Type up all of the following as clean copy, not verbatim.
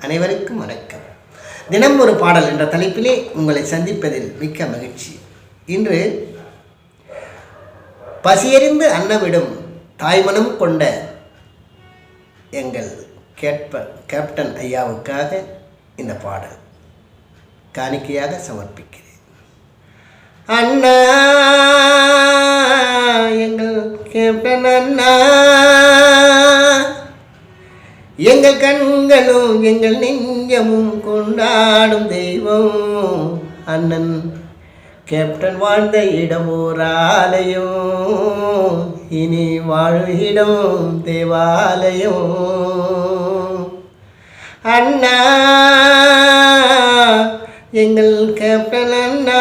அனைவருக்கும் வணக்கம். தினம் ஒரு பாடல் என்ற தலைப்பிலே உங்களை சந்திப்பதில் மிக்க மகிழ்ச்சி. இன்று பசியறிந்து அன்னவிடும் தாய்மனம் கொண்ட எங்கள் கேப்டன் ஐயாவுக்காக இந்த பாடல் காணிக்கையாக சமர்ப்பிக்கிறேன். அண்ணா, எங்கள் கேப்டன் அண்ணா, எங்கள் கண்களும் எங்கள் நெஞ்சமும் கொண்டாடும் தெய்வம் அண்ணன் கேப்டன் வாழ்ந்த இடம் ஓர் ஆலயம், இனி வாழும் இடம் தேவாலயம். அண்ணா, எங்கள் கேப்டன் அண்ணா,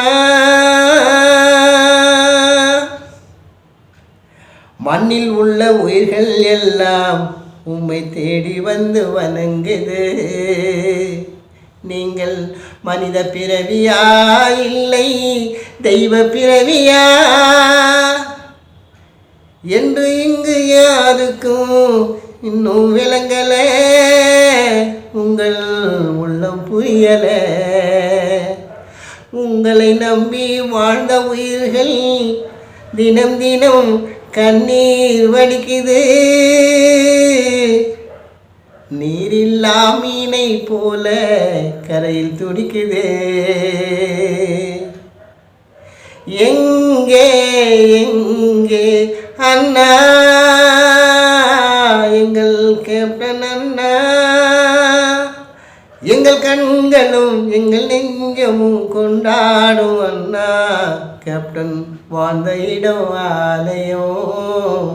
மண்ணில் உள்ள உயிர்கள் எல்லாம் உம்மை தேடி வந்து வணங்குது. நீங்கள் மனித பிறவியா இல்லை தெய்வ பிறவியா என்று இங்கு யாருக்கும் இன்னும் விளங்கல. உங்கள் உள்ளம் புரியல. உங்களை நம்பி வாழ்ந்த உயிர்கள் தினம் தினம் கண்ணீர் வடிக்குது. நீரில்லா மீனை போல கரையில் துடிக்குது. எங்கே எங்கே அண்ணா, எங்கள் கேப்டன் அண்ணா, எங்கள் கண்களும் எங்கள் நெஞ்சமும் கொண்டாடும் அண்ணா கேப்டன் வாழ்ந்த இடம் ஆலயம்,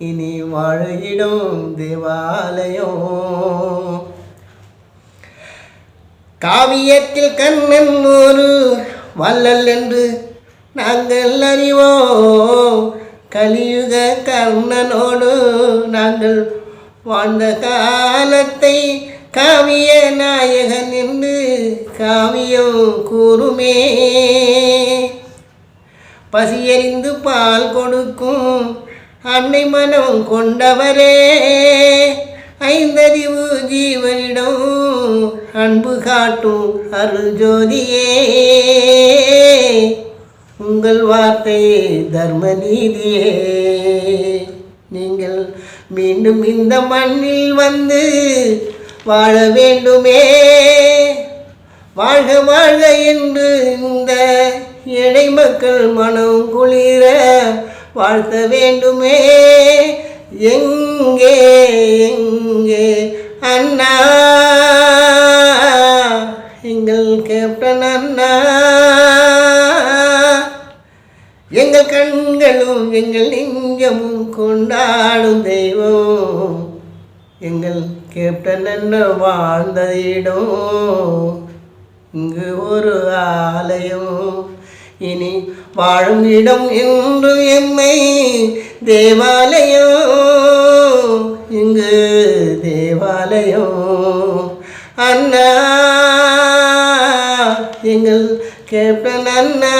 இனி வாழ இடம் தேவாலயம். காவியத்தில் கண்ணன் ஒரு வள்ளல் என்று நாங்கள் அறிவோம். கலியுக கர்ணனோடு நாங்கள் வாழ்ந்த காலத்தை காவிய நாயகன் என்று காவியம் கூறுமே. பசியறிந்து பால் கொடுக்கும் அன்னை மனம் கொண்டவரே, ஐந்தறிவு ஜீவனிடம் அன்பு காட்டும் அருள் ஜோதியே. உங்கள் வார்த்தை தர்ம நீதியே. நீங்கள் மீண்டும் இந்த மண்ணில் வந்து வாழ வேண்டுமே. வாழ்க வாழ்க என்று இந்த ஏழை மக்கள் மனம் குளிர வாழ்த்த வேண்டுமே. எங்கே எங்கே அண்ணா, எங்கள் கேப்டன் அண்ணா, எங்கள் கண்களும் எங்கள் நெஞ்சமும் கொண்டாடும் தெய்வம் எங்கள் கேப்டன் அண்ணா வாழ்ந்த இடம் இங்கு ஒரு ஆலயம், இனி வாழும் இடம் என்று எம்மை தேவாலயம், இங்கு தேவாலயம். அண்ணா, எங்கள் கேப்டன் அண்ணா.